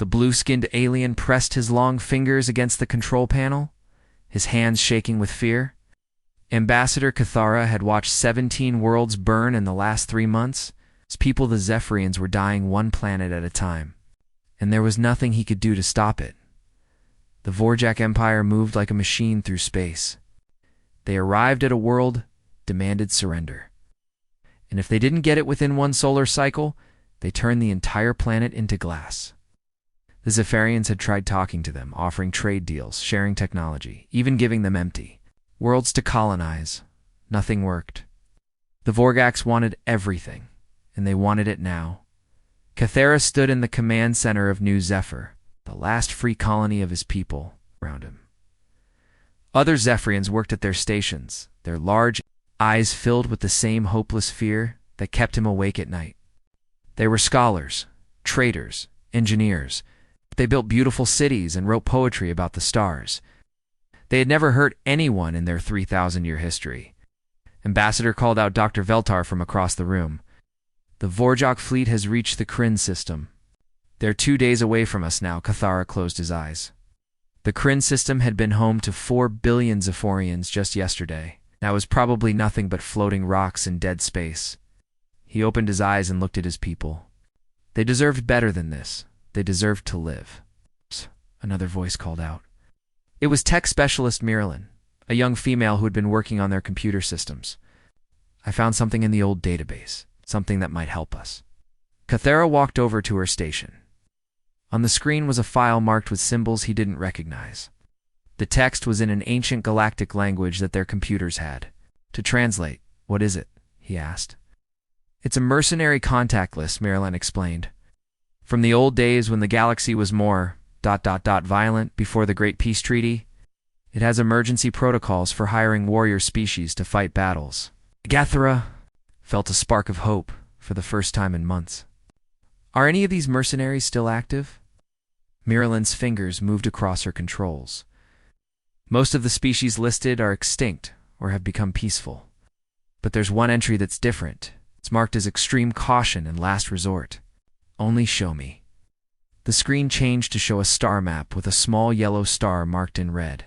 The blue-skinned alien pressed his long fingers against the control panel, his hands shaking with fear. Ambassador Cathara had watched 17 worlds burn in the last 3 months. His people, the Zephyrians, were dying one planet at a time, and there was nothing he could do to stop it. The Vorjak Empire moved like a machine through space. They arrived at a world, demanded surrender. And if they didn't get it within one solar cycle, they turned the entire planet into glass. The Zephyrians had tried talking to them, offering trade deals, sharing technology, even giving them empty worlds to colonize. Nothing worked. The Vorgax wanted everything, and they wanted it now. Cathara stood in the command center of New Zephyr, the last free colony of his people around him. Other Zephyrians worked at their stations, their large eyes filled with the same hopeless fear that kept him awake at night. They were scholars, traders, engineers. They built beautiful cities and wrote poetry about the stars. They had never hurt anyone in their 3,000-year history. Ambassador called out Dr. Veltar from across the room. The Vorjak fleet has reached the Kryn system. They're 2 days away from us now. Cathara closed his eyes. The Kryn system had been home to 4 billion Zephyrians just yesterday. Now was probably nothing but floating rocks in dead space. He opened his eyes and looked at his people. They deserved better than this. They deserved to live. Another voice called out. It was tech specialist Miralyn, a young female who had been working on their computer systems. I found something in the old database, something that might help us. Cathara walked over to her station. On the screen was a file marked with symbols he didn't recognize. The text was in an ancient galactic language that their computers had. To translate, what is it? He asked. It's a mercenary contact list, Miralyn explained. From the old days when the galaxy was more ... violent before the Great Peace Treaty, it has emergency protocols for hiring warrior species to fight battles. Cathara felt a spark of hope for the first time in months. Are any of these mercenaries still active? Miralyn's fingers moved across her controls. Most of the species listed are extinct or have become peaceful. But there's one entry that's different. It's marked as extreme caution and last resort. Only show me. The screen changed to show a star map with a small yellow star marked in red.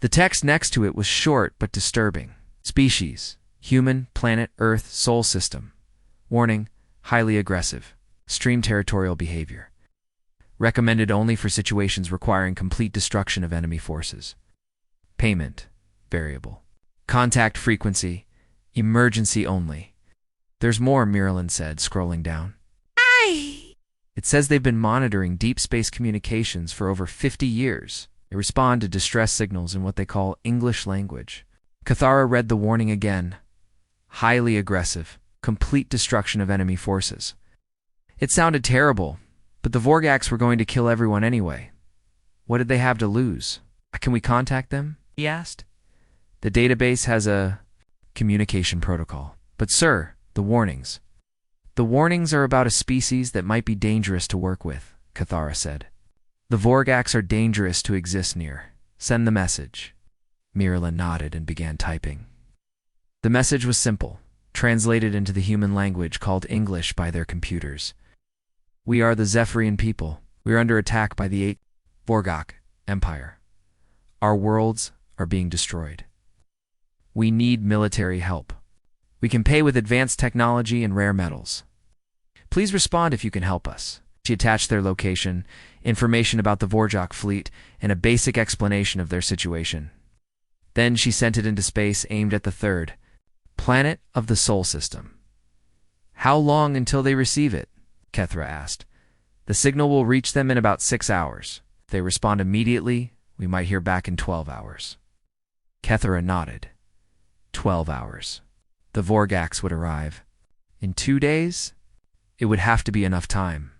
The text next to it was short but disturbing. Species: human, planet, Earth, Sol system. Warning: highly aggressive. Extreme territorial behavior. Recommended only for situations requiring complete destruction of enemy forces. Payment: variable. Contact frequency: emergency only. There's more, Miralyn said, scrolling down. It says they've been monitoring deep space communications for over 50 years. They respond to distress signals in what they call English language. Cathara read the warning again. Highly aggressive. Complete destruction of enemy forces. It sounded terrible, but the Vorgax were going to kill everyone anyway. What did they have to lose? Can we contact them? He asked. The database has a communication protocol. But sir, the warnings. The warnings are about a species that might be dangerous to work with, Cathara said. The Vorgax are dangerous to exist near. Send the message. Miralyn nodded and began typing. The message was simple, translated into the human language called English by their computers. We are the Zephyrian people. We are under attack by the 8th Vorgak Empire. Our worlds are being destroyed. We need military help. We can pay with advanced technology and rare metals. Please respond if you can help us. She attached their location, information about the Vorjak fleet, and a basic explanation of their situation. Then she sent it into space aimed at the 3rd planet of the Sol system. How long until they receive it? Cathara asked. The signal will reach them in about 6 hours. If they respond immediately, we might hear back in 12 hours. Cathara nodded. 12 hours. The Vorgax would arrive. In 2 days? It would have to be enough time.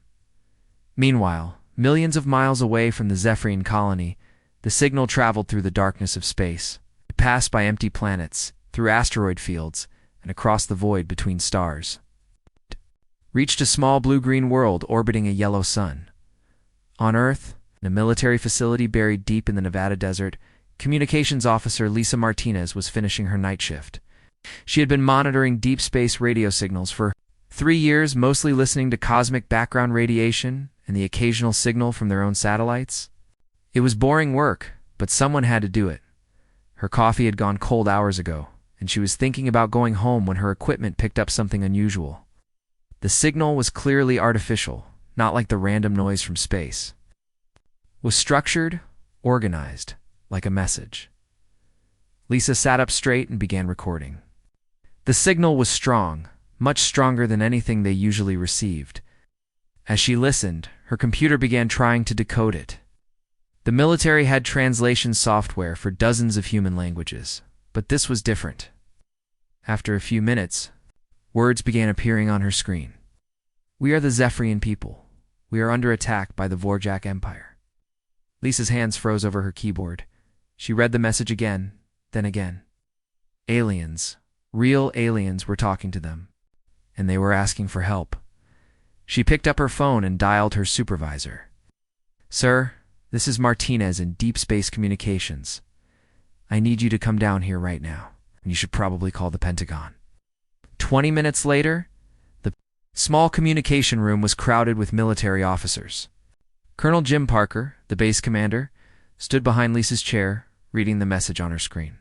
Meanwhile, millions of miles away from the Zephyrian colony, the signal traveled through the darkness of space. It passed by empty planets, through asteroid fields, and across the void between stars. It reached a small blue-green world orbiting a yellow sun. On Earth, in a military facility buried deep in the Nevada desert, communications officer Lisa Martinez was finishing her night shift. She had been monitoring deep space radio signals for 3 years, mostly listening to cosmic background radiation and the occasional signal from their own satellites. It was boring work, but someone had to do it. Her coffee had gone cold hours ago, and she was thinking about going home when her equipment picked up something unusual. The signal was clearly artificial, not like the random noise from space. It was structured, organized, like a message. Lisa sat up straight and began recording. The signal was strong, much stronger than anything they usually received. As she listened, her computer began trying to decode it. The military had translation software for dozens of human languages, but this was different. After a few minutes, words began appearing on her screen. "We are the Zephyrian people. We are under attack by the Vorjak Empire." Lisa's hands froze over her keyboard. She read the message again, then again. Aliens, real aliens, were talking to them, and they were asking for help. She picked up her phone and dialed her supervisor. "Sir, this is Martinez in Deep Space Communications. I need you to come down here right now. You should probably call the Pentagon." 20 minutes later, the small communication room was crowded with military officers. Colonel Jim Parker, the base commander, stood behind Lisa's chair, reading the message on her screen.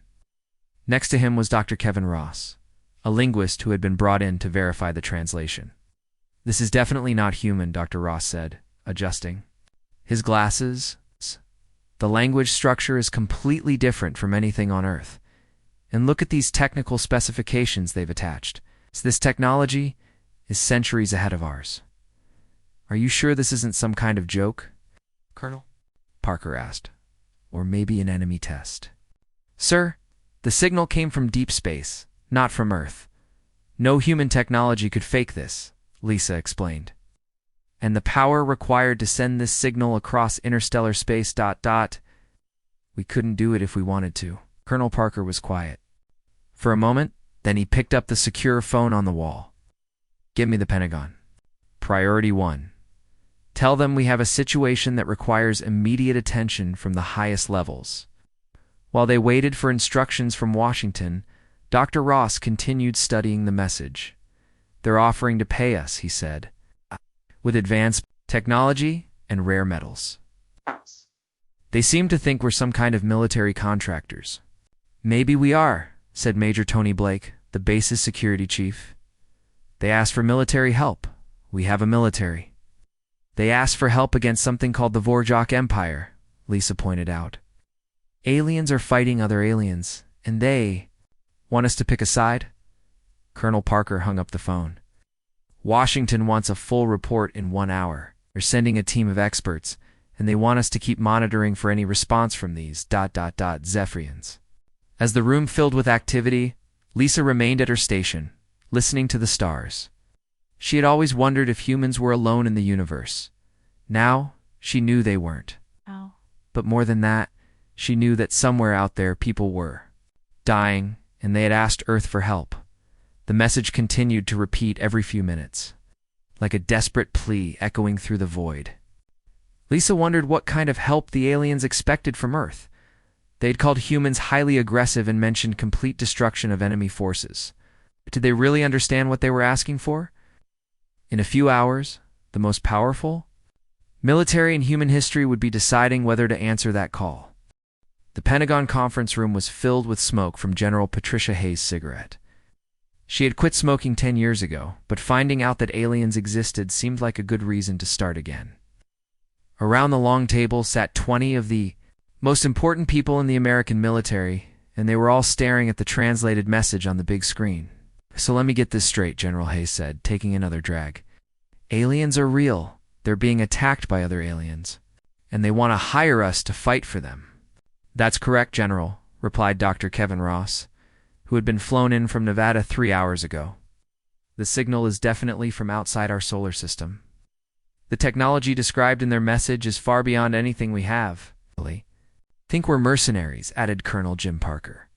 Next to him was Dr. Kevin Ross, a linguist who had been brought in to verify the translation. "This is definitely not human," Dr. Ross said, adjusting his glasses. "The language structure is completely different from anything on Earth. And look at these technical specifications they've attached. This technology is centuries ahead of ours." "Are you sure this isn't some kind of joke, Colonel?" Parker asked. "Or maybe an enemy test?" "Sir, the signal came from deep space, not from Earth. No human technology could fake this," Lisa explained. "And the power required to send this signal across interstellar space ... We couldn't do it if we wanted to." Colonel Parker was quiet for a moment, then he picked up the secure phone on the wall. "Get me the Pentagon. Priority 1. Tell them we have a situation that requires immediate attention from the highest levels." While they waited for instructions from Washington, Dr. Ross continued studying the message. "They're offering to pay us," he said, "with advanced technology and rare metals. They seem to think we're some kind of military contractors." "Maybe we are," said Major Tony Blake, the base's security chief. "They asked for military help. We have a military." "They asked for help against something called the Vorjak Empire," Lisa pointed out. "Aliens are fighting other aliens, and they want us to pick a side?" Colonel Parker hung up the phone. "Washington wants a full report in 1 hour. They're sending a team of experts, and they want us to keep monitoring for any response from these ... Zephyrians." As the room filled with activity, Lisa remained at her station, listening to the stars. She had always wondered if humans were alone in the universe. Now, she knew they weren't. Oh. But more than that, she knew that somewhere out there people were dying, and they had asked Earth for help. The message continued to repeat every few minutes, like a desperate plea echoing through the void. Lisa wondered what kind of help the aliens expected from Earth. They'd called humans highly aggressive and mentioned complete destruction of enemy forces. Did they really understand what they were asking for? In a few hours, the most powerful military in human history would be deciding whether to answer that call. The Pentagon conference room was filled with smoke from General Patricia Hayes' cigarette. She had quit smoking 10 years ago, but finding out that aliens existed seemed like a good reason to start again. Around the long table sat 20 of the most important people in the American military, and they were all staring at the translated message on the big screen. "So let me get this straight," General Hayes said, taking another drag. "Aliens are real. They're being attacked by other aliens, and they want to hire us to fight for them." "That's correct, General," replied Dr. Kevin Ross, who had been flown in from Nevada 3 hours ago. "The signal is definitely from outside our solar system. The technology described in their message is far beyond anything we have. Think we're mercenaries," added Colonel Jim Parker,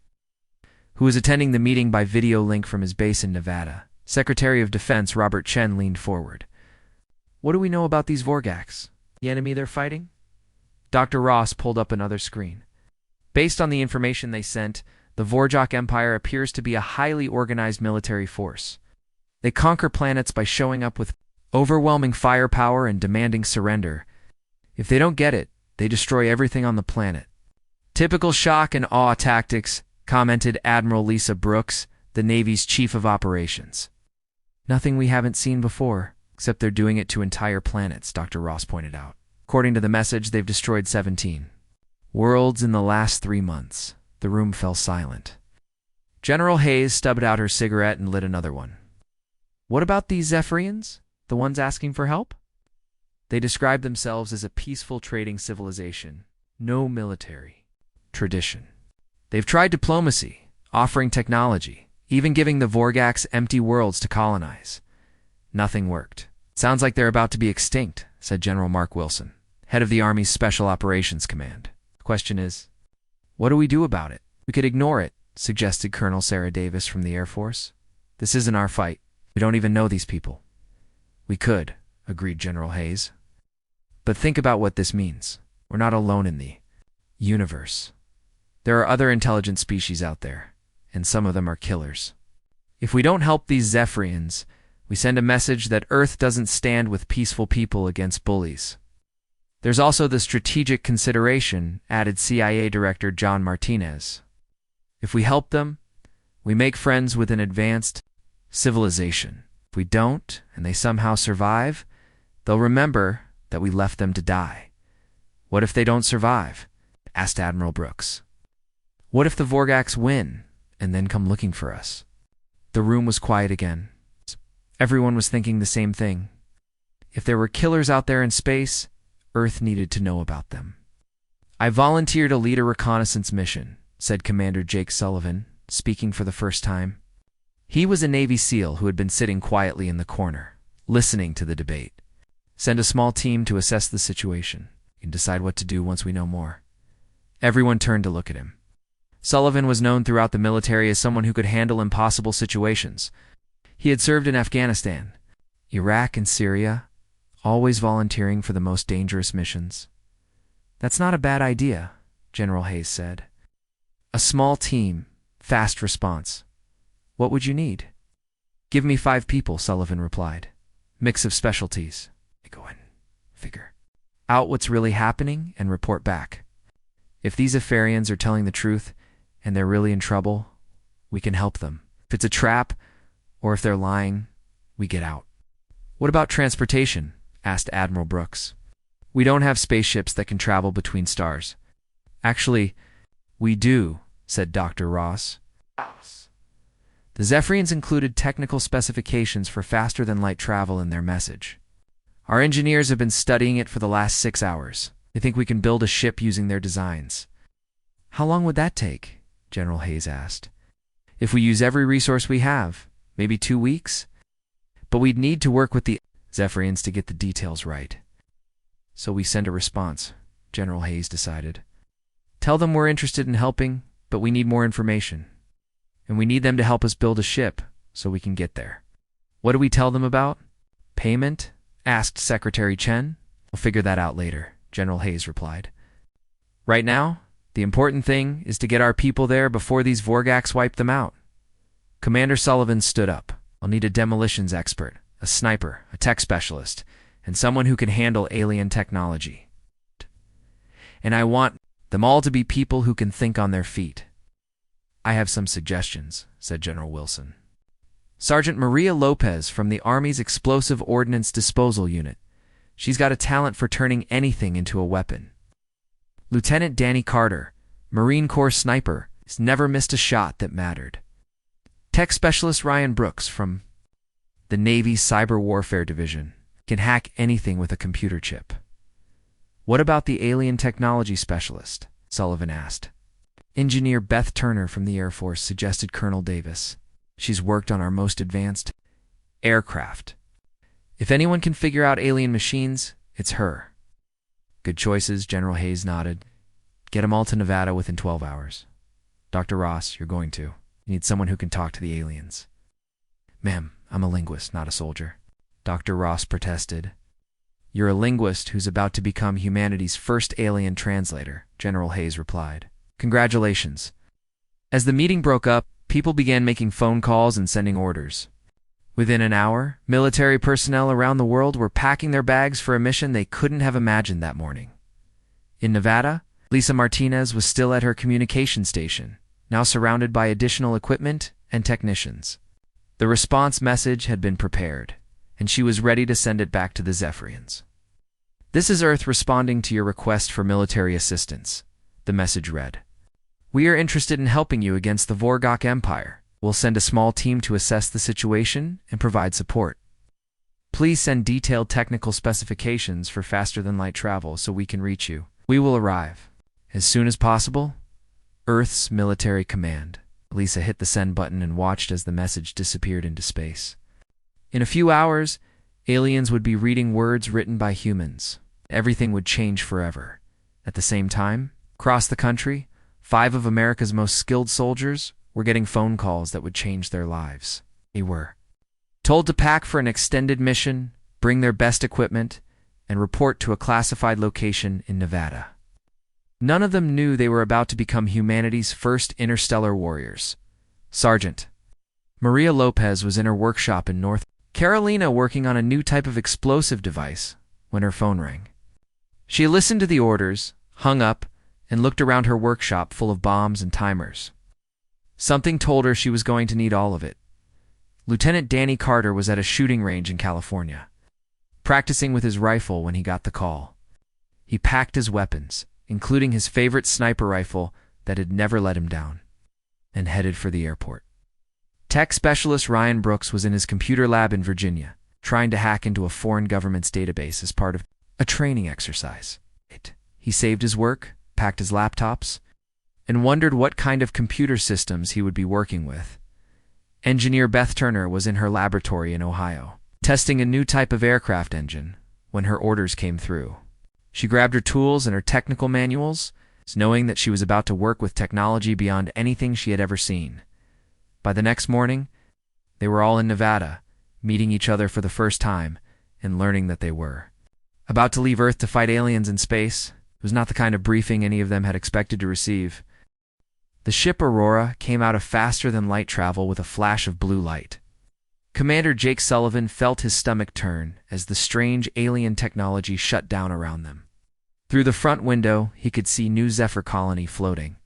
who was attending the meeting by video link from his base in Nevada. Secretary of Defense Robert Chen leaned forward. "What do we know about these Vorjaks? The enemy they're fighting?" Dr. Ross pulled up another screen. "Based on the information they sent, the Vorjak Empire appears to be a highly organized military force. They conquer planets by showing up with overwhelming firepower and demanding surrender. If they don't get it, they destroy everything on the planet. Typical shock and awe tactics, commented Admiral Lisa Brooks, the Navy's chief of operations. Nothing we haven't seen before, except they're doing it to entire planets, Dr. Ross pointed out. According to the message, they've destroyed 17 worlds in the last 3 months. The room fell silent. General Hayes stubbed out her cigarette and lit another one. What about these Zephyrians? The ones asking for help? They describe themselves as a peaceful trading civilization. No military tradition. They've tried diplomacy, offering technology, even giving the Vorgax empty worlds to colonize. Nothing worked. Sounds like they're about to be extinct, said General Mark Wilson, head of the Army's Special Operations Command. The question is, what do we do about it? We could ignore it, suggested Colonel Sarah Davis from the Air Force. This isn't our fight. We don't even know these people. We could, agreed General Hayes. But think about what this means. We're not alone in the universe. There are other intelligent species out there, and some of them are killers. If we don't help these Zephyrians, we send a message that Earth doesn't stand with peaceful people against bullies. There's also the strategic consideration, added CIA Director John Martinez. If we help them, we make friends with an advanced civilization. If we don't, and they somehow survive, they'll remember that we left them to die. What if they don't survive? Asked Admiral Brooks. What if the Vorgax win, and then come looking for us? The room was quiet again. Everyone was thinking the same thing. If there were killers out there in space, Earth needed to know about them. I volunteer to lead a reconnaissance mission, said Commander Jake Sullivan, speaking for the first time. He was a Navy SEAL who had been sitting quietly in the corner, listening to the debate. Send a small team to assess the situation and decide what to do once we know more. Everyone turned to look at him. Sullivan was known throughout the military as someone who could handle impossible situations. He had served in Afghanistan, Iraq, and Syria, always volunteering for the most dangerous missions. That's not a bad idea, General Hayes said. A small team, fast response. What would you need? Give me 5 people, Sullivan replied. Mix of specialties. Go in, figure out what's really happening and report back. If these Zephyrians are telling the truth and they're really in trouble, we can help them. If it's a trap, or if they're lying, we get out. What about transportation? Asked Admiral Brooks. We don't have spaceships that can travel between stars. Actually, we do, said Dr. Ross. The Zephyrians included technical specifications for faster-than-light travel in their message. Our engineers have been studying it for the last 6 hours. They think we can build a ship using their designs. How long would that take? General Hayes asked. If we use every resource we have, maybe 2 weeks? But we'd need to work with the Zephyrians to get the details right. So we send a response, General Hayes decided. Tell them we're interested in helping, but we need more information. And we need them to help us build a ship so we can get there. What do we tell them about? Payment? Asked Secretary Chen. We'll figure that out later, General Hayes replied. Right now, the important thing is to get our people there before these Vorgax wipe them out. Commander Sullivan stood up. I'll need a demolitions expert, a sniper, a tech specialist, and someone who can handle alien technology. And I want them all to be people who can think on their feet. I have some suggestions, said General Wilson. Sergeant Maria Lopez from the Army's Explosive Ordnance Disposal Unit. She's got a talent for turning anything into a weapon. Lieutenant Danny Carter, Marine Corps sniper, has never missed a shot that mattered. Tech Specialist Ryan Brooks from the Navy's Cyber Warfare Division can hack anything with a computer chip. What about the Alien Technology Specialist? Sullivan asked. Engineer Beth Turner from the Air Force suggested Colonel Davis. She's worked on our most advanced aircraft. If anyone can figure out alien machines, it's her. Good choices, General Hayes nodded. Get them all to Nevada within 12 hours. Dr. Ross, you're going to. You need someone who can talk to the aliens. Ma'am, I'm a linguist, not a soldier. Dr. Ross protested. You're a linguist who's about to become humanity's first alien translator, General Hayes replied. Congratulations. As the meeting broke up, people began making phone calls and sending orders. Within an hour, military personnel around the world were packing their bags for a mission they couldn't have imagined that morning. In Nevada, Lisa Martinez was still at her communication station, now surrounded by additional equipment and technicians. The response message had been prepared, and she was ready to send it back to the Zephyrians. "This is Earth responding to your request for military assistance," the message read. "We are interested in helping you against the Vorgok Empire. We'll send a small team to assess the situation and provide support. Please send detailed technical specifications for faster-than-light travel so we can reach you. We will arrive as soon as possible. Earth's Military Command." Lisa hit the send button and watched as the message disappeared into space. In a few hours, aliens would be reading words written by humans. Everything would change forever. At the same time, across the country, 5 of America's most skilled soldiers were getting phone calls that would change their lives. They were told to pack for an extended mission, bring their best equipment, and report to a classified location in Nevada. None of them knew they were about to become humanity's first interstellar warriors. Sergeant Maria Lopez was in her workshop in North Carolina working on a new type of explosive device when her phone rang. She listened to the orders, hung up, and looked around her workshop full of bombs and timers. Something told her she was going to need all of it. Lieutenant Danny Carter was at a shooting range in California, practicing with his rifle when he got the call. He packed his weapons, including his favorite sniper rifle that had never let him down, and headed for the airport. Tech specialist Ryan Brooks was in his computer lab in Virginia, trying to hack into a foreign government's database as part of a training exercise. He saved his work, packed his laptops, and wondered what kind of computer systems he would be working with. Engineer Beth Turner was in her laboratory in Ohio, testing a new type of aircraft engine when her orders came through. She grabbed her tools and her technical manuals, knowing that she was about to work with technology beyond anything she had ever seen. By the next morning, they were all in Nevada, meeting each other for the first time and learning that they were about to leave Earth to fight aliens in space. It was not the kind of briefing any of them had expected to receive. The ship Aurora came out of faster-than-light travel with a flash of blue light. Commander Jake Sullivan felt his stomach turn as the strange alien technology shut down around them. Through the front window, he could see New Zephyr Colony floating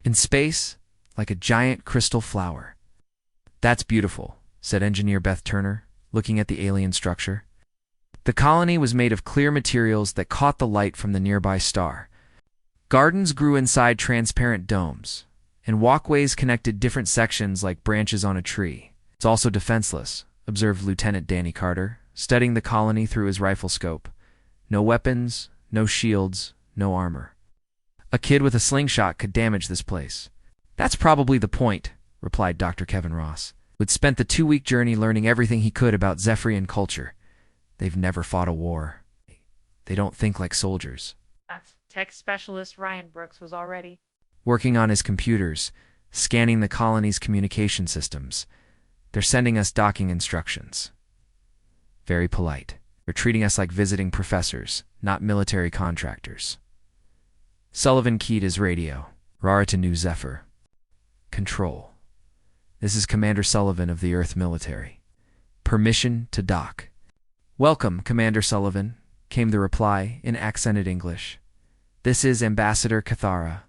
in space like a giant crystal flower. "That's beautiful," said Engineer Beth Turner, looking at the alien structure. The colony was made of clear materials that caught the light from the nearby star. Gardens grew inside transparent domes, and walkways connected different sections like branches on a tree. "It's also defenseless," observed Lieutenant Danny Carter, studying the colony through his rifle scope. "No weapons, no shields, no armor. A kid with a slingshot could damage this place." "That's probably the point," replied Dr. Kevin Ross, who had spent the 2-week journey learning everything he could about Zephyrian culture. "They've never fought a war. They don't think like soldiers." Tech specialist Ryan Brooks was already working on his computers, scanning the colony's communication systems. "They're sending us docking instructions. Very polite. They're treating us like visiting professors, not military contractors." Sullivan keyed his radio. "Rara to New Zephyr. Control. This is Commander Sullivan of the Earth Military. Permission to dock." "Welcome, Commander Sullivan," came the reply in accented English. "This is Ambassador Cathara.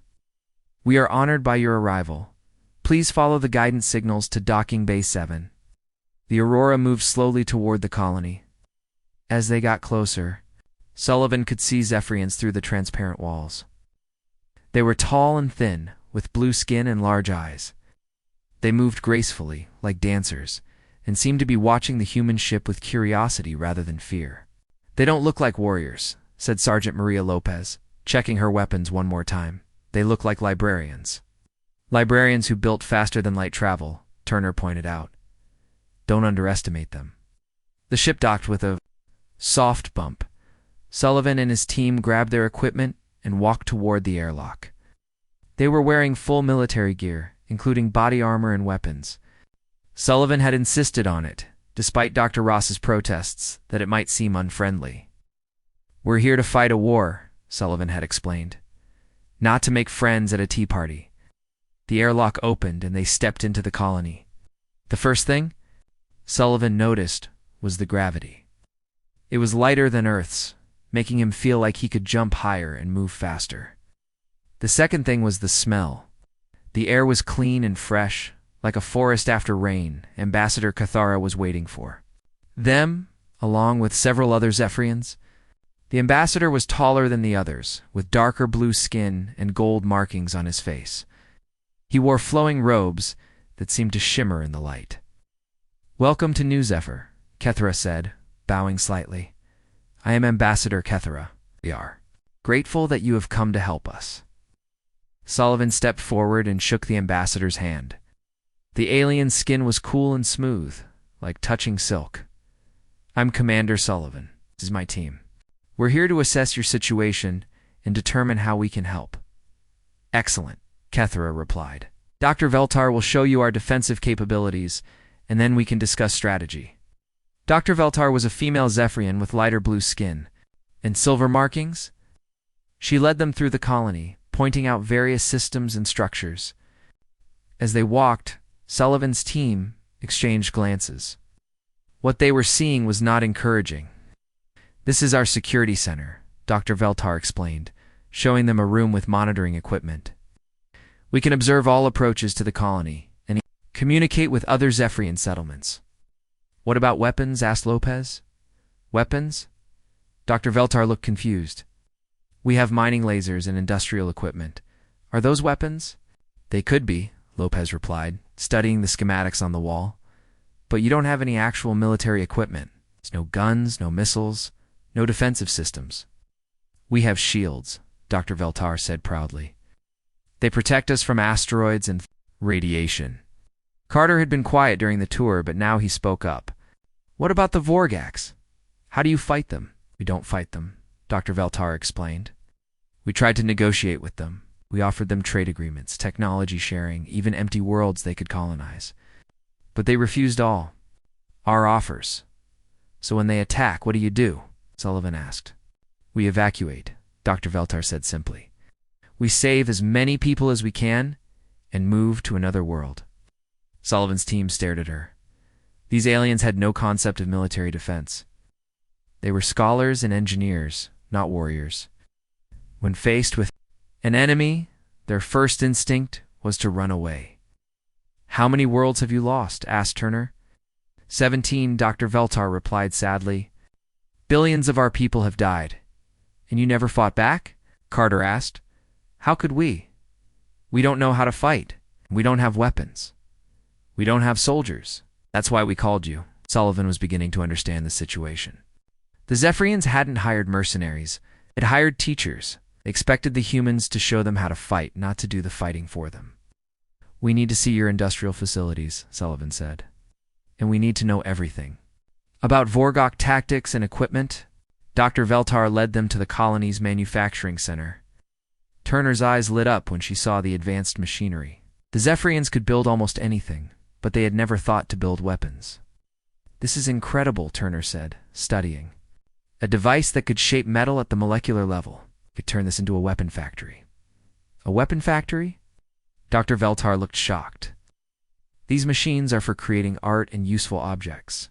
We are honored by your arrival. Please follow the guidance signals to Docking Bay 7. The Aurora moved slowly toward the colony. As they got closer, Sullivan could see Zephyrians through the transparent walls. They were tall and thin, with blue skin and large eyes. They moved gracefully, like dancers, and seemed to be watching the human ship with curiosity rather than fear. "They don't look like warriors," said Sergeant Maria Lopez, checking her weapons one more time. "They look like librarians." "Librarians who built faster-than-light travel," Turner pointed out. "Don't underestimate them." The ship docked with a soft bump. Sullivan and his team grabbed their equipment and walked toward the airlock. They were wearing full military gear, including body armor and weapons. Sullivan had insisted on it, despite Dr. Ross's protests that it might seem unfriendly. "We're here to fight a war," Sullivan had explained, "not to make friends at a tea party." The airlock opened and they stepped into the colony. The first thing? Sullivan noticed was the gravity. It was lighter than Earth's, making him feel like he could jump higher and move faster. The second thing was the smell. The air was clean and fresh, like a forest after rain Ambassador Cathara was waiting for. Them, along with several other Zephyrians. The ambassador was taller than the others, with darker blue skin and gold markings on his face. He wore flowing robes that seemed to shimmer in the light. "Welcome to New Zephyr," Kethra said, bowing slightly. "I am Ambassador Kethra. We are grateful that you have come to help us." Sullivan stepped forward and shook the ambassador's hand. The alien's skin was cool and smooth, like touching silk. "I'm Commander Sullivan. This is my team. We're here to assess your situation and determine how we can help." "Excellent," Kethra replied. "Dr. Veltar will show you our defensive capabilities, and then we can discuss strategy." Dr. Veltar was a female Zephyrian with lighter blue skin and silver markings. She led them through the colony, pointing out various systems and structures. As they walked, Sullivan's team exchanged glances. What they were seeing was not encouraging. "This is our security center," Dr. Veltar explained, showing them a room with monitoring equipment. "We can observe all approaches to the colony and communicate with other Zephyrian settlements." "What about weapons?" asked Lopez. "Weapons?" Dr. Veltar looked confused. "We have mining lasers and industrial equipment. Are those weapons?" "They could be," Lopez replied, studying the schematics on the wall. "But you don't have any actual military equipment. There's no guns, no missiles, no defensive systems." "We have shields," Dr. Veltar said proudly. "They protect us from asteroids and radiation." Carter had been quiet during the tour, but now he spoke up. "What about the Vorgax? How do you fight them?" "We don't fight them," Dr. Veltar explained. "We tried to negotiate with them. We offered them trade agreements, technology sharing, even empty worlds they could colonize. But they refused all our offers. So when they attack, what do you do?" Sullivan asked. "We evacuate," Dr. Veltar said simply. "We save as many people as we can and move to another world." Sullivan's team stared at her. These aliens had no concept of military defense. They were scholars and engineers, not warriors. When faced with an enemy, their first instinct was to run away. "How many worlds have you lost?" asked Turner. 17, Dr. Veltar replied sadly. "Billions of our people have died." "And you never fought back?" Carter asked. "How could we? We don't know how to fight. We don't have weapons. We don't have soldiers. That's why we called you." Sullivan was beginning to understand the situation. The Zephyrians hadn't hired mercenaries. It hired teachers. They expected the humans to show them how to fight, not to do the fighting for them. "We need to see your industrial facilities," Sullivan said. "And we need to know everything. About Vorgok tactics and equipment." Dr. Veltar led them to the colony's manufacturing center. Turner's eyes lit up when she saw the advanced machinery. The Zephyrians could build almost anything, but they had never thought to build weapons. "This is incredible," Turner said, studying. "A device that could shape metal at the molecular level. Could turn this into a weapon factory." "A weapon factory?" Dr. Veltar looked shocked. "These machines are for creating art and useful objects.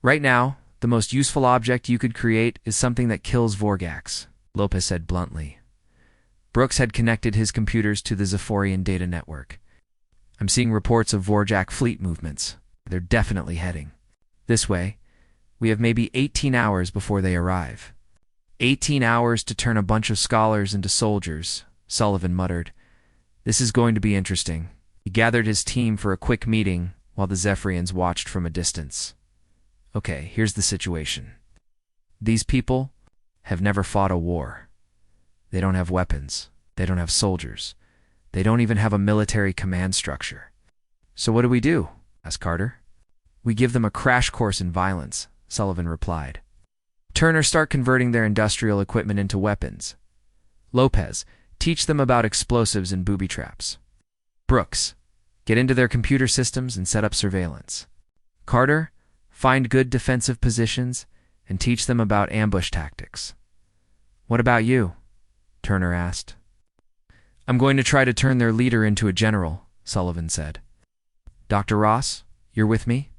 Right now, the most useful object you could create is something that kills Vorgax," Lopez said bluntly. Brooks had connected his computers to the Zephorian data network. "I'm seeing reports of Vorjak fleet movements. They're definitely heading this way. We have maybe 18 hours before they arrive." 18 hours to turn a bunch of scholars into soldiers," Sullivan muttered. "This is going to be interesting." He gathered his team for a quick meeting while the Zephyrians watched from a distance. "Okay, here's the situation. These people have never fought a war. They don't have weapons. They don't have soldiers. They don't even have a military command structure. So what do we do?" asked Carter. "We give them a crash course in violence," Sullivan replied. "Turner, start converting their industrial equipment into weapons. Lopez, teach them about explosives and booby traps. Brooks, get into their computer systems and set up surveillance. Carter, find good defensive positions and teach them about ambush tactics." "What about you?" Turner asked. "I'm going to try to turn their leader into a general," Sullivan said. "Dr. Ross, you're with me?"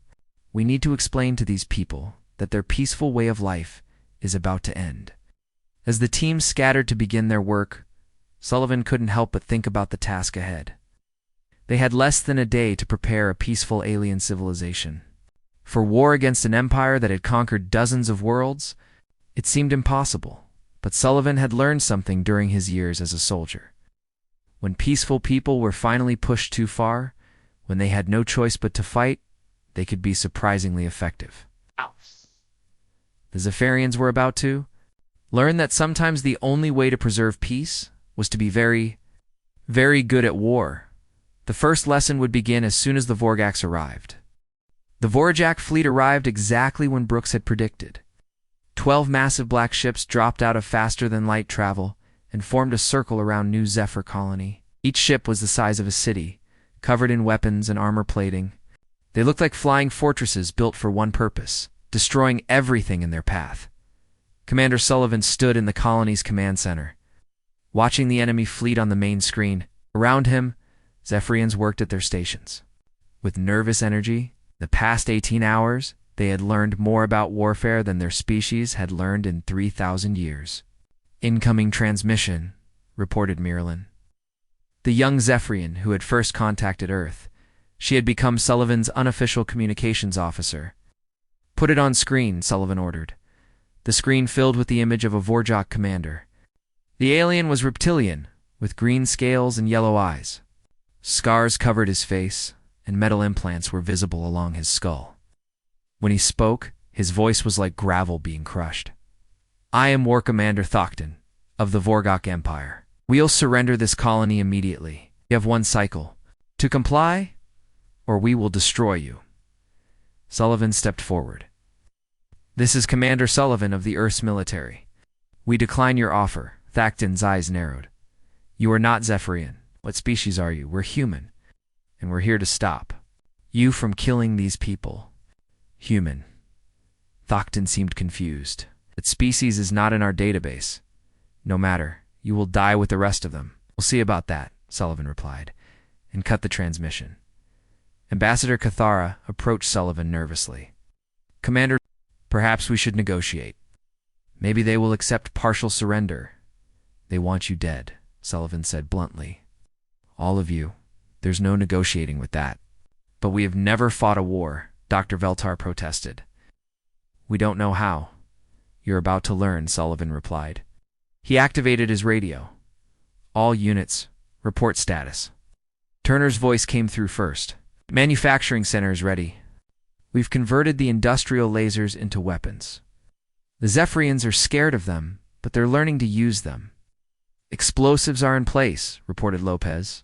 We need to explain to these people that their peaceful way of life is about to end. As the team scattered to begin their work, Sullivan couldn't help but think about the task ahead. They had less than a day to prepare a peaceful alien civilization. For war against an empire that had conquered dozens of worlds, it seemed impossible, but Sullivan had learned something during his years as a soldier. When peaceful people were finally pushed too far, when they had no choice but to fight, they could be surprisingly effective. The Zephyrians were about to learn that sometimes the only way to preserve peace was to be very, very good at war. The first lesson would begin as soon as the Vorgax arrived. The Vorjak fleet arrived exactly when Brooks had predicted. 12 massive black ships dropped out of faster-than-light travel and formed a circle around New Zephyr colony. Each ship was the size of a city, covered in weapons and armor plating. They looked like flying fortresses built for one purpose: destroying everything in their path. Commander Sullivan stood in the colony's command center, watching the enemy fleet on the main screen. Around him, Zephyrians worked at their stations. With nervous energy, the past 18 hours, they had learned more about warfare than their species had learned in 3,000 years. "Incoming transmission," reported Miralyn, the young Zephyrian who had first contacted Earth. She had become Sullivan's unofficial communications officer. "Put it on screen," Sullivan ordered. The screen filled with the image of a Vorjak commander. The alien was reptilian, with green scales and yellow eyes. Scars covered his face, and metal implants were visible along his skull. When he spoke, his voice was like gravel being crushed. "I am War Commander Thokton, of the Vorgok Empire. We'll surrender this colony immediately. You have one cycle. To comply, or we will destroy you." Sullivan stepped forward. "This is Commander Sullivan of the Earth's military. We decline your offer." Thakton's eyes narrowed. "You are not Zephyrian. What species are you? We're human, and we're here to stop you from killing these people." "Human." Thokton seemed confused. "That species is not in our database. No matter, you will die with the rest of them." "We'll see about that," Sullivan replied, and cut the transmission. Ambassador Cathara approached Sullivan nervously. "Commander, perhaps we should negotiate. Maybe they will accept partial surrender." "They want you dead," Sullivan said bluntly. "All of you. There's no negotiating with that." "But we have never fought a war," Dr. Veltar protested. "We don't know how." "You're about to learn," Sullivan replied. He activated his radio. "All units, report status." Turner's voice came through first. "Manufacturing center is ready. We've converted the industrial lasers into weapons. The Zephyrians are scared of them, but they're learning to use them." "Explosives are in place," reported Lopez.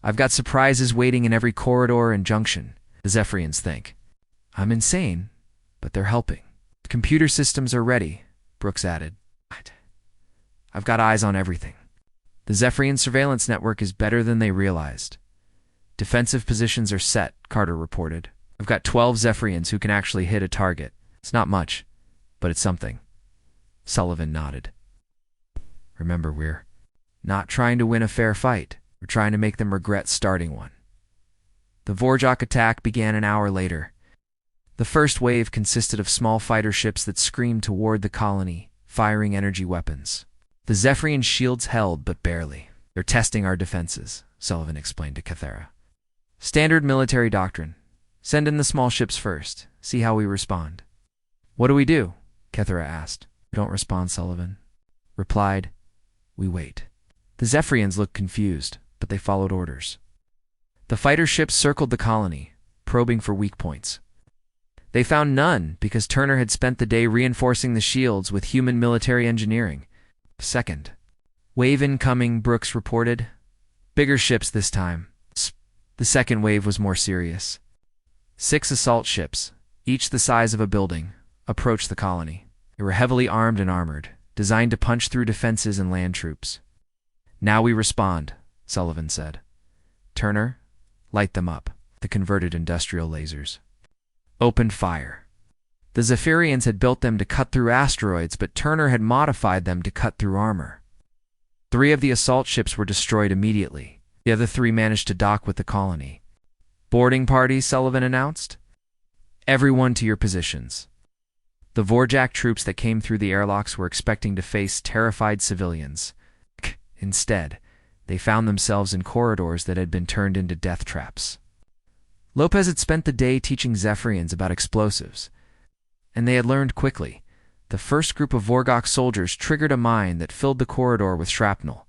"I've got surprises waiting in every corridor and junction," the Zephyrians think. "I'm insane, but they're helping." "Computer systems are ready," Brooks added. "I've got eyes on everything." "The Zephyrian surveillance network is better than they realized." "Defensive positions are set," Carter reported. "I've got 12 Zephyrians who can actually hit a target. It's not much, but it's something." Sullivan nodded. "Remember, we're not trying to win a fair fight. We're trying to make them regret starting one." The Vorjak attack began an hour later. The first wave consisted of small fighter ships that screamed toward the colony, firing energy weapons. The Zephyrian shields held, but barely. "They're testing our defenses," Sullivan explained to Cathara. "Standard military doctrine. Send in the small ships first. See how we respond." "What do?" Cathara asked. "We don't respond," Sullivan replied. "We wait." The Zephyrians looked confused, but they followed orders. The fighter ships circled the colony, probing for weak points. They found none because Turner had spent the day reinforcing the shields with human military engineering. "Second wave incoming," Brooks reported. "Bigger ships this time." The second wave was more serious. 6 assault ships, each the size of a building, approached the colony. They were heavily armed and armored, designed to punch through defenses and land troops. "Now we respond," Sullivan said. "Turner, light them up." The converted industrial lasers opened fire. The Zephyrians had built them to cut through asteroids, but Turner had modified them to cut through armor. 3 of the assault ships were destroyed immediately. The other 3 managed to dock with the colony. "Boarding party," Sullivan announced. Everyone to your positions. The Vorjak troops that came through the airlocks were expecting to face terrified civilians. Instead, they found themselves in corridors that had been turned into death traps. Lopez had spent the day teaching Zephyrians about explosives, and they had learned quickly. The first group of Vorgok soldiers triggered a mine that filled the corridor with shrapnel.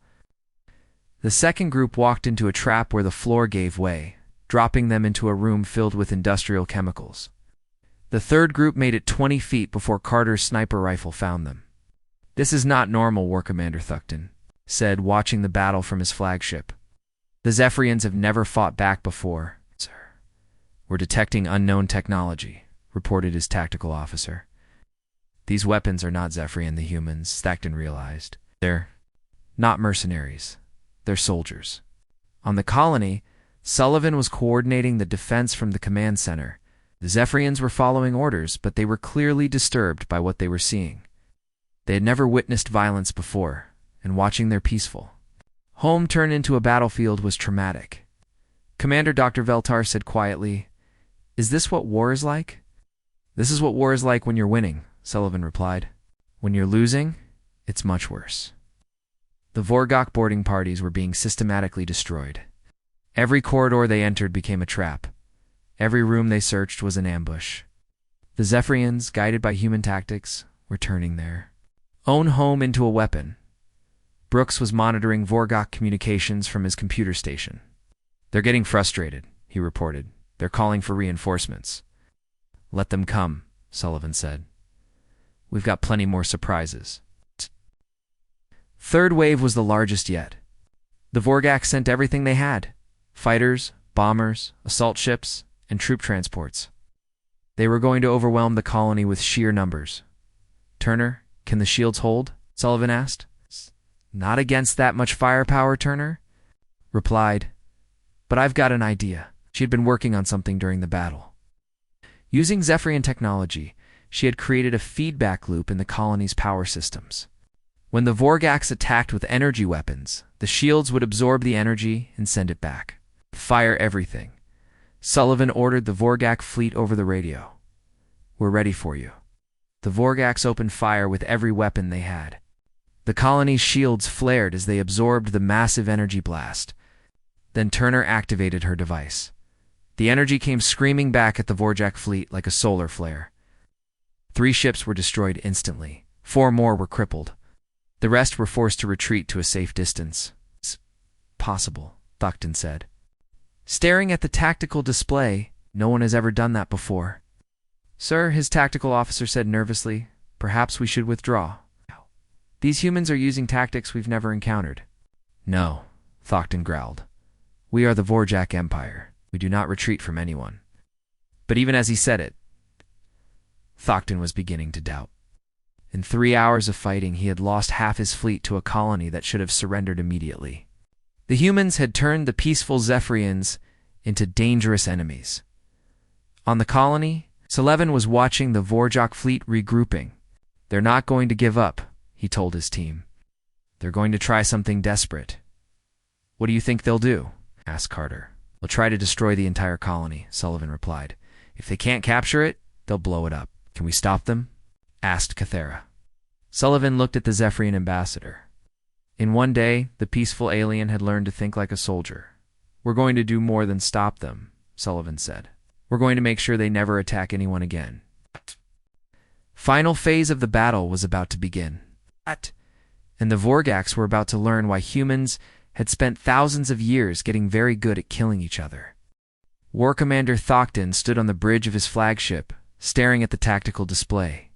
The second group walked into a trap where the floor gave way, dropping them into a room filled with industrial chemicals. The third group made it 20 feet before Carter's sniper rifle found them. "This is not normal," War Commander Thuckton said, watching the battle from his flagship. "The Zephyrians have never fought back before, sir." "We're detecting unknown technology," reported his tactical officer. "These weapons are not Zephyrian, the humans," Thuckton realized. "They're not mercenaries. They're soldiers." On the colony, Sullivan was coordinating the defense from the command center. The Zephyrians were following orders, but they were clearly disturbed by what they were seeing. They had never witnessed violence before, and watching their peaceful home turn into a battlefield was traumatic. Commander Dr. Veltar said quietly, "Is this what war is like?" "This is what war is like when you're winning," Sullivan replied. "When you're losing, it's much worse." The Vorgok boarding parties were being systematically destroyed. Every corridor they entered became a trap. Every room they searched was an ambush. The Zephyrians, guided by human tactics, were turning their own home into a weapon. Brooks was monitoring Vorgok communications from his computer station. "They're getting frustrated," he reported. "They're calling for reinforcements." "Let them come," Sullivan said. "We've got plenty more surprises." Third wave was the largest yet. The Vorgak sent everything they had: fighters, bombers, assault ships, and troop transports. They were going to overwhelm the colony with sheer numbers. "Turner, can the shields hold?" Sullivan asked. "Not against that much firepower," Turner replied. "But I've got an idea." She had been working on something during the battle. Using Zephyrian technology, she had created a feedback loop in the colony's power systems. When the Vorgaks attacked with energy weapons, the shields would absorb the energy and send it back. "Fire everything." Sullivan ordered the Vorgak fleet over the radio. "We're ready for you." The Vorgaks opened fire with every weapon they had. The colony's shields flared as they absorbed the massive energy blast. Then Turner activated her device. The energy came screaming back at the Vorjak fleet like a solar flare. 3 ships were destroyed instantly. 4 more were crippled. The rest were forced to retreat to a safe distance. "It's possible," Thuckton said. Staring at the tactical display, "No one has ever done that before." "Sir," his tactical officer said nervously, "perhaps we should withdraw. These humans are using tactics we've never encountered." "No," Thuckton growled. "We are the Vorjak Empire. We do not retreat from anyone." But even as he said it, Thuckton was beginning to doubt. In 3 hours of fighting, he had lost half his fleet to a colony that should have surrendered immediately. The humans had turned the peaceful Zephyrians into dangerous enemies. On the colony, Sullivan was watching the Vorjak fleet regrouping. "They're not going to give up," he told his team. "They're going to try something desperate." "What do you think they'll do?" asked Carter. "They'll try to destroy the entire colony," Sullivan replied. "If they can't capture it, they'll blow it up." "Can we stop them?" asked Cathera. Sullivan looked at the Zephyrian ambassador. In one day, the peaceful alien had learned to think like a soldier. "We're going to do more than stop them," Sullivan said. "We're going to make sure they never attack anyone again." Final phase of the battle was about to begin. And the Vorgaks were about to learn why humans had spent thousands of years getting very good at killing each other. War Commander Thuckton stood on the bridge of his flagship, staring at the tactical display.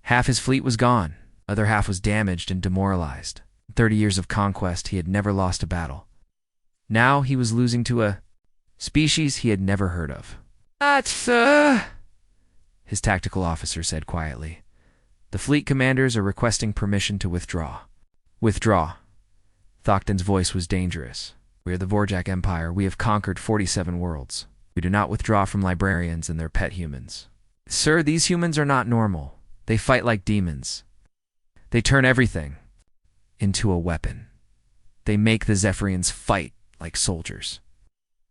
Half his fleet was gone, other half was damaged and demoralized. 30 years of conquest, he had never lost a battle. Now he was losing to a species he had never heard of. "Sir," his tactical officer said quietly. "The fleet commanders are requesting permission to withdraw." "Withdraw." Thuckton's voice was dangerous. "We are the Vorjak Empire. We have conquered 47 worlds. We do not withdraw from librarians and their pet humans." "Sir, these humans are not normal. They fight like demons. They turn everything into a weapon. They make the Zephyrians fight like soldiers."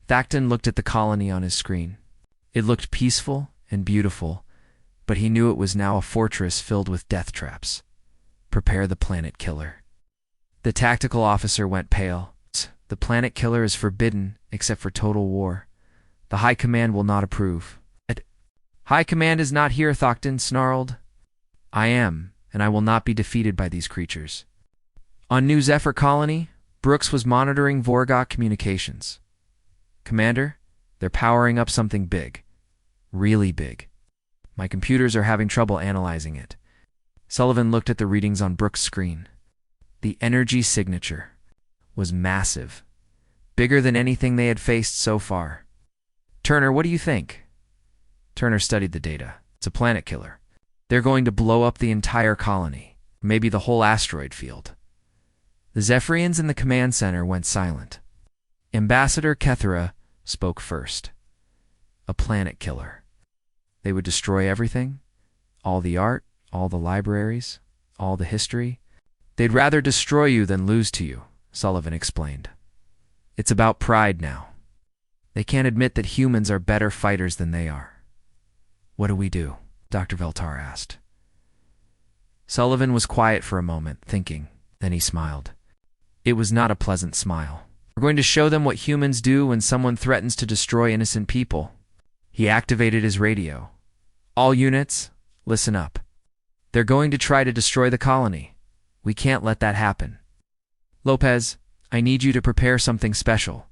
Thuckton looked at the colony on his screen. It looked peaceful and beautiful, but he knew it was now a fortress filled with death traps. Prepare the planet killer. The tactical officer went pale. The planet killer is forbidden, except for total war. The High Command will not approve. High Command is not here, Thocton snarled. I am, and I will not be defeated by these creatures. On New Zephyr Colony, Brooks was monitoring Vorgok communications. Commander, they're powering up something big. Really big. My computers are having trouble analyzing it. Sullivan looked at the readings on Brooks' screen. The energy signature was massive, bigger than anything they had faced so far. Turner, what do you think? Turner studied the data. It's a planet killer. They're going to blow up the entire colony, maybe the whole asteroid field. The Zephyrians in the command center went silent. Ambassador Kethera spoke first. A planet killer. They would destroy everything? All the art, all the libraries, all the history? They'd rather destroy you than lose to you, Sullivan explained. It's about pride now. They can't admit that humans are better fighters than they are. What do we do? Dr. Veltar asked. Sullivan was quiet for a moment, thinking. Then he smiled. It was not a pleasant smile. We're going to show them what humans do when someone threatens to destroy innocent people. He activated his radio. All units, listen up. They're going to try to destroy the colony. We can't let that happen. Lopez, I need you to prepare something special.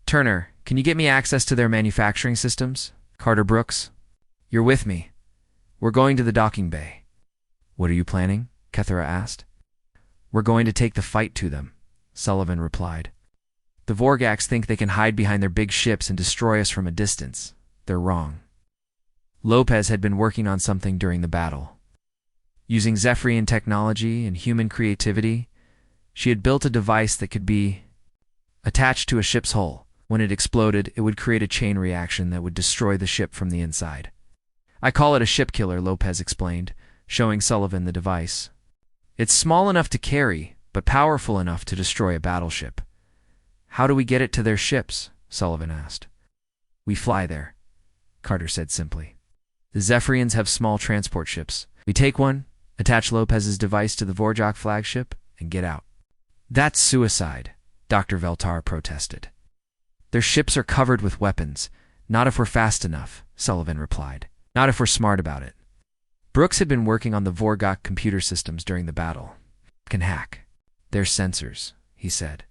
Turner, can you get me access to their manufacturing systems? Carter Brooks, you're with me. We're going to the docking bay. What are you planning? Kethera asked. We're going to take the fight to them, Sullivan replied. The Vorgax think they can hide behind their big ships and destroy us from a distance. They're wrong. Lopez had been working on something during the battle. Using Zephyrian technology and human creativity, she had built a device that could be attached to a ship's hull. When it exploded, it would create a chain reaction that would destroy the ship from the inside. I call it a ship killer, Lopez explained, showing Sullivan the device. It's small enough to carry, but powerful enough to destroy a battleship. How do we get it to their ships? Sullivan asked. We fly there, Carter said simply. The Zephyrians have small transport ships. We take one, attach Lopez's device to the Vorjak flagship, and get out. That's suicide, Dr. Veltar protested. Their ships are covered with weapons. Not if we're fast enough, Sullivan replied. Not if we're smart about it. Brooks had been working on the Vorgok computer systems during the battle. Can hack. They're sensors, he said.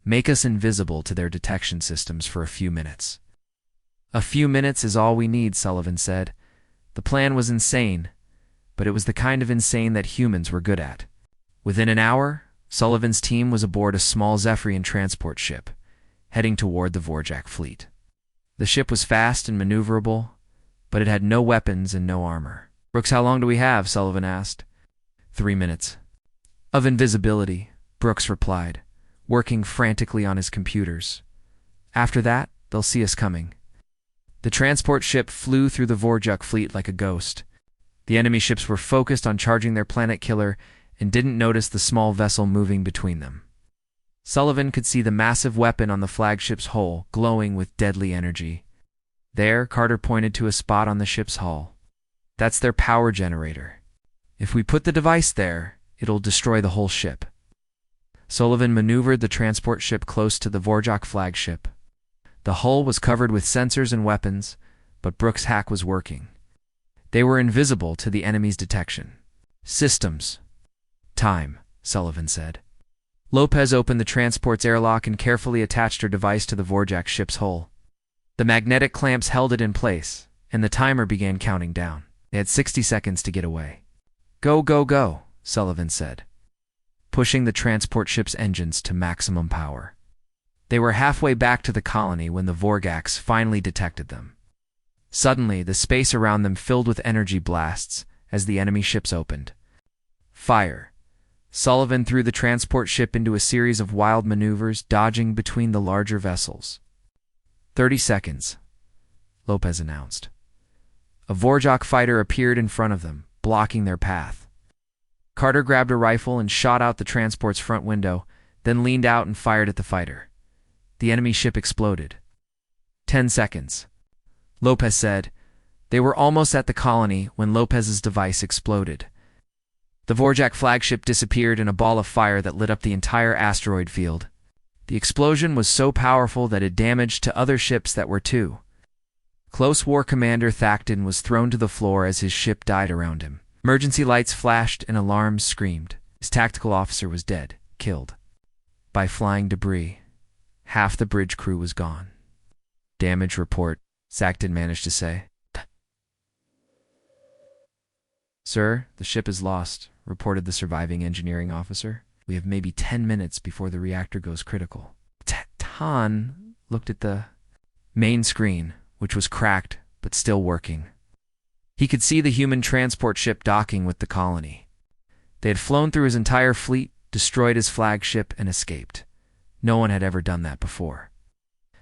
Make us invisible to their detection systems for a few minutes. A few minutes is all we need, Sullivan said. The plan was insane, but it was the kind of insane that humans were good at. Within an hour, Sullivan's team was aboard a small Zephyrian transport ship, heading toward the Vorjak fleet. The ship was fast and maneuverable, but it had no weapons and no armor. Brooks, how long do we have? Sullivan asked. 3 minutes. Of invisibility, Brooks replied, working frantically on his computers. After that, they'll see us coming. The transport ship flew through the Vorjak fleet like a ghost. The enemy ships were focused on charging their planet killer and didn't notice the small vessel moving between them. Sullivan could see the massive weapon on the flagship's hull glowing with deadly energy. There, Carter pointed to a spot on the ship's hull. That's their power generator. If we put the device there, it'll destroy the whole ship. Sullivan maneuvered the transport ship close to the Vorjak flagship. The hull was covered with sensors and weapons, but Brooks' hack was working. They were invisible to the enemy's detection. Systems. Time, Sullivan said. Lopez opened the transport's airlock and carefully attached her device to the Vorjak ship's hull. The magnetic clamps held it in place, and the timer began counting down. They had 60 seconds to get away. Go, go, go, Sullivan said, pushing the transport ship's engines to maximum power. They were halfway back to the colony when the Vorgax finally detected them. Suddenly, the space around them filled with energy blasts as the enemy ships opened. Fire. Sullivan threw the transport ship into a series of wild maneuvers, dodging between the larger vessels. 30 seconds, Lopez announced. A Vorjak fighter appeared in front of them, blocking their path. Carter grabbed a rifle and shot out the transport's front window, then leaned out and fired at the fighter. The enemy ship exploded. 10 seconds. Lopez said, They were almost at the colony when Lopez's device exploded. The Vorjak flagship disappeared in a ball of fire that lit up the entire asteroid field. The explosion was so powerful that it damaged to other ships that were too. Close War Commander Thakton was thrown to the floor as his ship died around him. Emergency lights flashed and alarms screamed. His tactical officer was dead, killed by flying debris. Half the bridge crew was gone. Damage report, Thakton managed to say. Sir, the ship is lost, reported the surviving engineering officer. We have maybe 10 minutes before the reactor goes critical. Tan looked at the main screen, which was cracked but still working. He could see the human transport ship docking with the colony. They had flown through his entire fleet, destroyed his flagship, and escaped. No one had ever done that before.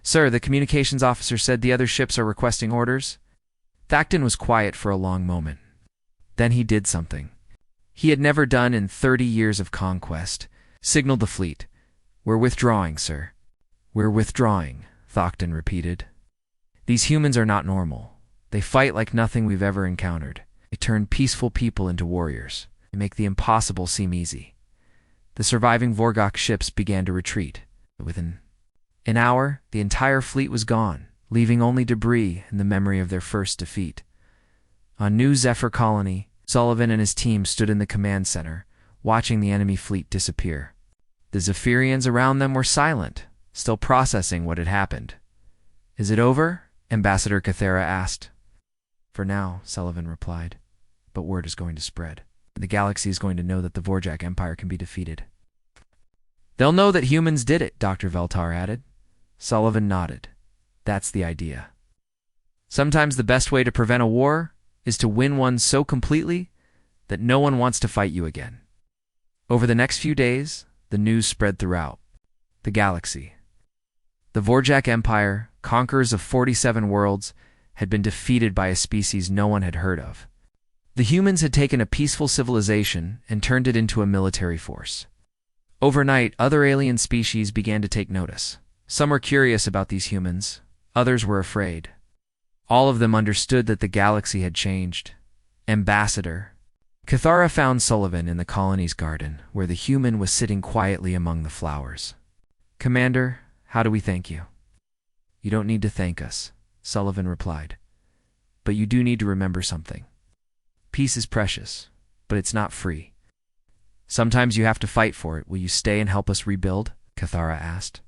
Sir, the communications officer said the other ships are requesting orders. Thakton was quiet for a long moment. Then he did something he had never done in 30 years of conquest. Signaled the fleet. We're withdrawing, sir. We're withdrawing, Thakton repeated. These humans are not normal. They fight like nothing we've ever encountered. They turn peaceful people into warriors. They make the impossible seem easy. The surviving Vorgok ships began to retreat. Within an hour, the entire fleet was gone, leaving only debris and the memory of their first defeat. On New Zephyr Colony, Sullivan and his team stood in the command center, watching the enemy fleet disappear. The Zephyrians around them were silent, still processing what had happened. Is it over? Ambassador Cathera asked. For now, Sullivan replied, but word is going to spread. The galaxy is going to know that the Vorjak Empire can be defeated. They'll know that humans did it, Dr. Veltar added. Sullivan nodded. That's the idea. Sometimes the best way to prevent a war is to win one so completely that no one wants to fight you again. Over the next few days, the news spread throughout the galaxy. The Vorjak Empire, conquerors of 47 worlds, had been defeated by a species no one had heard of. The humans had taken a peaceful civilization and turned it into a military force. Overnight, other alien species began to take notice. Some were curious about these humans, others were afraid. All of them understood that the galaxy had changed. Ambassador Cathara found Sullivan in the colony's garden, where the human was sitting quietly among the flowers. Commander, how do we thank you? You don't need to thank us, Sullivan replied. But you do need to remember something. Peace is precious, but it's not free. Sometimes you have to fight for it. Will you stay and help us rebuild? Cathara asked.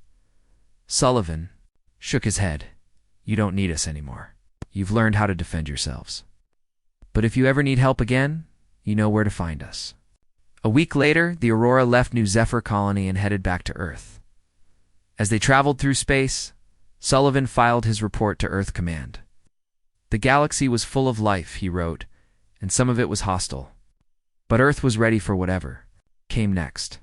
Sullivan shook his head. You don't need us anymore. You've learned how to defend yourselves. But if you ever need help again, you know where to find us. A week later, the Aurora left New Zephyr Colony and headed back to Earth. As they traveled through space, Sullivan filed his report to Earth Command. The galaxy was full of life, he wrote, and some of it was hostile. But Earth was ready for whatever came next.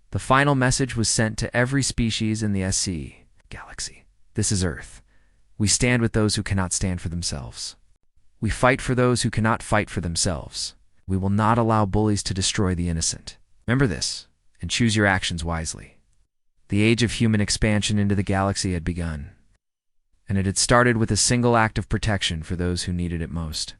The final message was sent to every species in the SC galaxy. This is Earth. We stand with those who cannot stand for themselves. We fight for those who cannot fight for themselves. We will not allow bullies to destroy the innocent. Remember this, and choose your actions wisely. The age of human expansion into the galaxy had begun, and it had started with a single act of protection for those who needed it most.